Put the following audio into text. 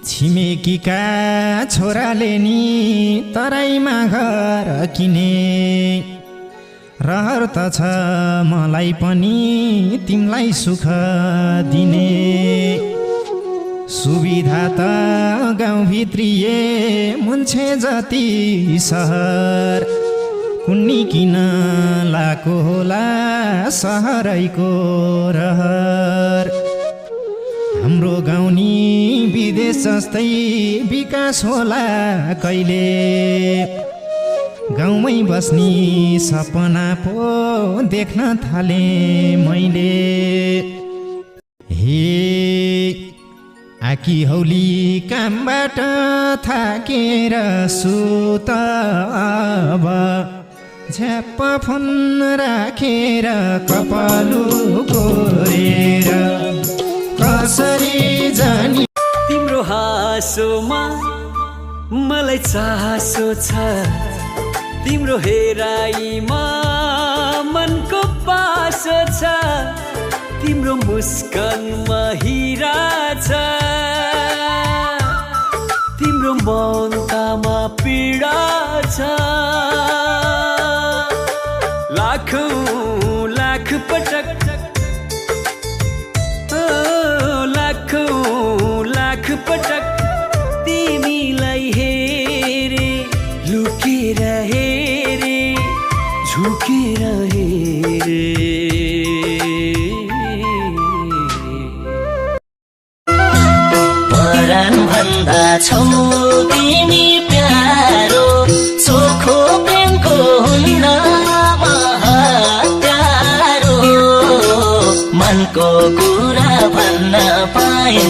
छिमेकीका छोराले नि तराईमा घर किने रहर त छ मलाई पनि तिमलाई सुख दिने सुविधा त गाउँभित्रिए मुन्छे जति सहर कुन्नी किन लाको होला सहरैको रहर हाम्रो गाउँ नि विदेश जस्तै विकास होला कहिले गाउँमै बस्ने सपना पो देख्न थाले मैले हे आकी हौली कामबाट थाकेर सुत अब झ्याप्प फोन राखेर कपालु कोरेर कसरी जानी तिम्रो हाँसोमा मलाई चासो छ तिम्रो हेराइमा मनको पासो छ तिम्रो मुस्कानमा हिरा छ तिम्रो ममतामा पीडा छ लाखौं लाख पटक लाख पटक तिमीलाई हेरे लुकेर हेरे झुकेर हेरे परान भन्दा छौ तिमी प्यारो चोखो प्रेमको हुन्न महात्यारो मनको कुरा भन्न पाए